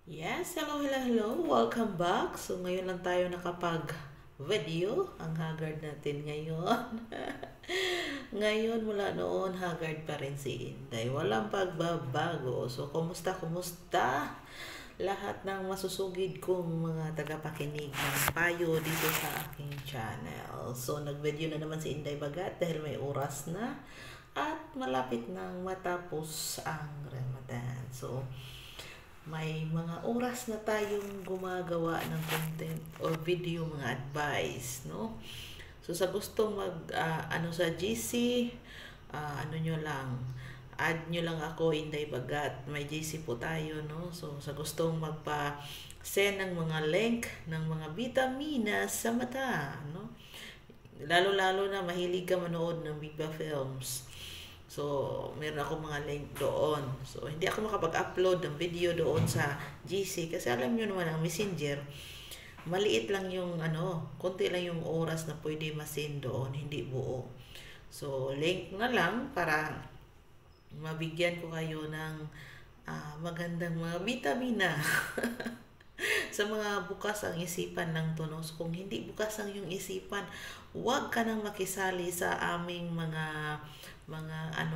Yes, hello, hello, hello. Welcome back. So, ngayon lang tayo nakapag-video. Ang haggard natin ngayon. Ngayon, mula noon, haggard pa rin si Inday. Walang pagbabago. So, kumusta? Lahat ng masusugid kong mga tagapakinig ng payo dito sa aking channel. So, nag-video na naman si Inday Bagat dahil may oras na at malapit nang matapos ang Ramadan. So, may mga oras na tayong gumagawa ng content or video, mga advice, no? So, sa gustong sa GC, ano nyo lang, add nyo lang ako, Inday Bagat. May GC po tayo, no? So, sa gustong send ng mga link ng mga vitaminas sa mata, no? Lalo-lalo na mahilig ka manood ng Viva Films. So, meron ako mga link doon. So, hindi ako makapag-upload ng video doon sa GC kasi alam nyo naman ang Messenger, maliit lang yung konti lang yung oras na pwede ma-send doon, hindi buo. So, link na lang para mabigyan ko kayo ng magandang mga vitamina. Sa mga bukas ang isipan ng tunos. Kung hindi bukas ang iyong isipan, huwag ka nang makisali sa aming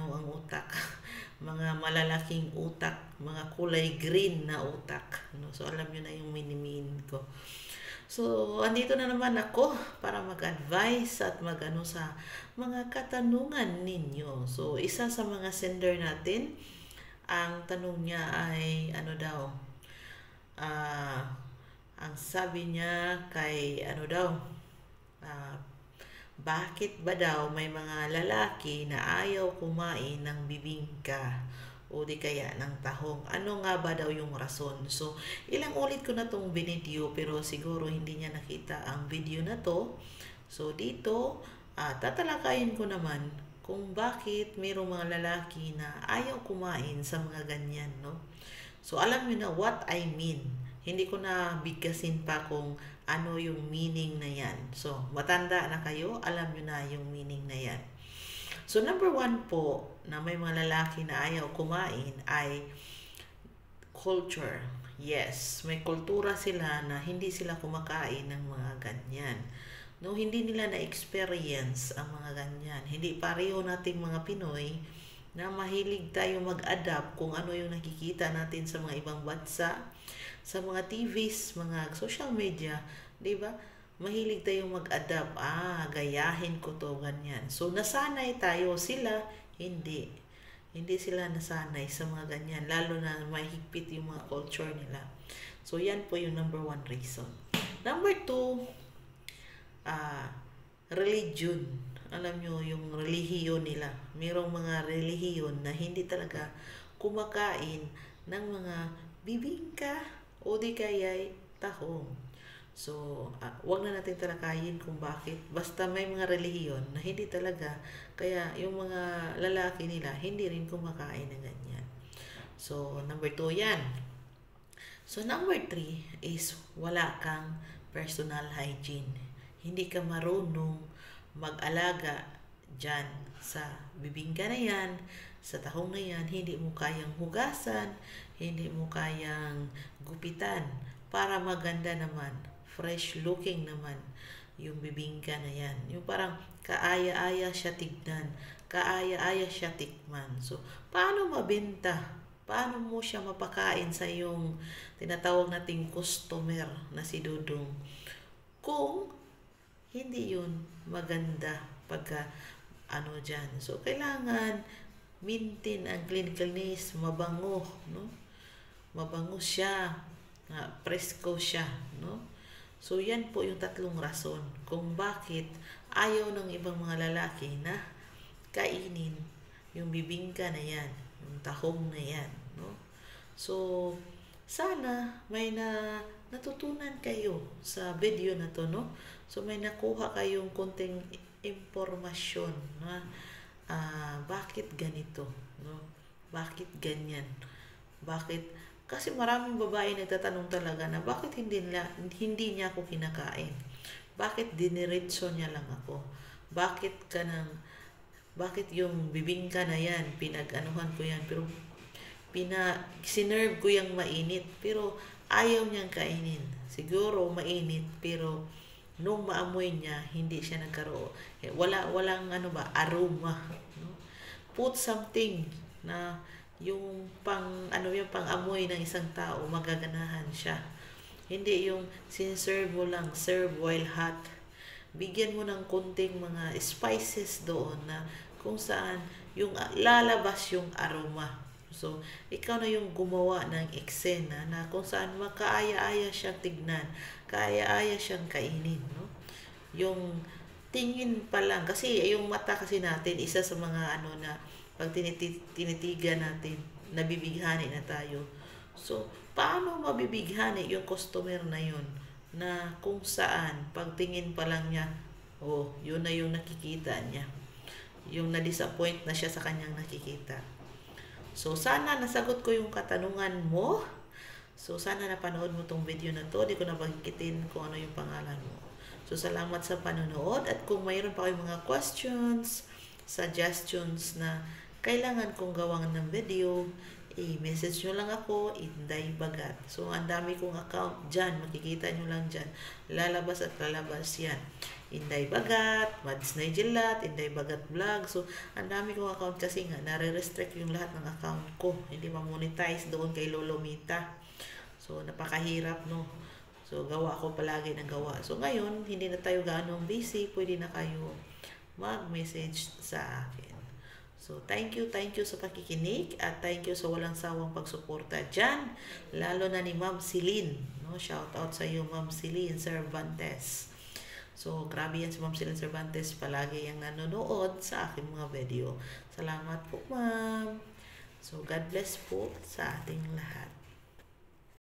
ang utak. Mga malalaking utak, mga kulay green na utak. No? So, alam nyo na yung minimin ko. So, andito na naman ako para mag-advise at sa mga katanungan ninyo. So, isa sa mga sender natin, ang tanong niya ay ang sabi niya kay bakit ba daw may mga lalaki na ayaw kumain ng bibingka o di kaya ng tahong? Ano nga ba daw yung rason? So, ilang ulit ko na tong binidyo pero siguro hindi niya nakita ang video na to. So, dito, tatalakayin ko naman kung bakit mayroong mga lalaki na ayaw kumain sa mga ganyan, no? So, alam niyo na what I mean. Hindi ko na bigkasin pa kung ano yung meaning na yan. So, matanda na kayo, alam niyo na yung meaning na yan. So, number one po, na may mga lalaki na ayaw kumain ay culture. Yes, may kultura sila na hindi sila kumakain ng mga ganyan. No, hindi nila na-experience ang mga ganyan. Hindi pareho nating mga Pinoy na mahilig tayo mag-adapt kung ano yung nakikita natin sa mga ibang bansa, sa mga TVs, mga social media, 'di ba? Mahilig tayong mag-adapt. Gayahin ko to, ganyan. So, nasanay tayo. Sila, hindi. Hindi sila nasanay sa mga ganyan. Lalo na mahigpit yung mga culture nila. So, yan po yung number one reason. Number two, religion. Alam nyo, yung relihiyon nila. Mayroong mga relihiyon na hindi talaga kumakain ng mga bibingka o di kaya'y tahong. So, wag na natin talakayin kung bakit. Basta may mga relihiyon na hindi talaga. Kaya yung mga lalaki nila, hindi rin kumakain ng ganyan. So, number 2 yan. So, number 3 is wala kang personal hygiene. Hindi ka marunong mag-alaga dyan sa bibingka na yan, sa tahong na yan. Hindi mo kayang hugasan, hindi mo kayang gupitan para maganda naman, fresh looking naman yung bibingka na yan. Yung parang kaaya-aya siya tignan, kaaya-aya siya tikman. So, paano mabenta? Paano mo siya mapakain sa yung tinatawag nating customer na si Dudong? Kung hindi yun maganda pagka dyan. So, kailangan maintain ang cleanliness, mabango, no? Mabango siya, presko siya, no? So, yan po yung tatlong rason kung bakit ayaw ng ibang mga lalaki na kainin yung bibingka na yan, yung tahong na yan, no? So, sana may natutunan kayo sa video na to, no? So, may nakuha kayong konting impormasyon na bakit ganito, no? Bakit ganyan? Bakit? Kasi maraming babae nagtatanong talaga na bakit hindi niya ako kinakain? Bakit diniretso niya lang ako? Bakit yung bibingka na yan, pinag-anuhan ko yan, pero sinerve ko yung mainit, pero ayaw niyang kainin. Siguro mainit, pero nung maamoy niya, hindi siya nagkaroon. Walang ano ba, aroma. No? Put something na yung yung pang amoy ng isang tao, magaganahan siya. Hindi yung sinserve mo lang, serve while hot. Bigyan mo ng konting mga spices doon na kung saan yung lalabas yung aroma. So, ikaw na yung gumawa ng eksena na kung saan makaaya-aya siyang tignan, kaaya-aya siyang kainin, no? Yung tingin pa lang, kasi yung mata kasi natin, isa sa mga ano na pag tinitigan natin, nabibighani na tayo. So, paano mabibighani yung customer na yun? Na kung saan, pagtingin pa lang niya, oh, yun na yung nakikita niya. Yung na-disappoint na siya sa kanyang nakikita. So, sana nasagot ko yung katanungan mo. So, sana napanood mo tong video na to. Di ko nabangkitin kung ano yung pangalan mo. So, salamat sa panonood. At kung mayroon pa kayong mga questions, suggestions na kailangan kong gawang ng video, i-message nyo lang ako, Inday Bagat. So, ang dami kong account dyan. Makikita nyo lang dyan. Lalabas at lalabas yan. Inday Bagat, Mads Nigelat, Inday Bagat Vlog. So, ang dami kong account kasi nga, nare-restrict yung lahat ng account ko. Hindi ma-monetize doon kay Lolo Mita. So, napakahirap, no? So, gawa ko palagi ng gawa. So, ngayon, hindi na tayo ganong busy. Pwede na kayo mag-message sa akin. So, thank you sa pakikinig at thank you sa walang sawang pagsuporta dyan. Lalo na ni Ma'am Celine. No? Shout out sa iyo, Ma'am Celine Cervantes. So, grabe yan si Ma'am Celine Cervantes. Palagi yung nanonood sa aking mga video. Salamat po, Ma'am. So, God bless po sa ating lahat.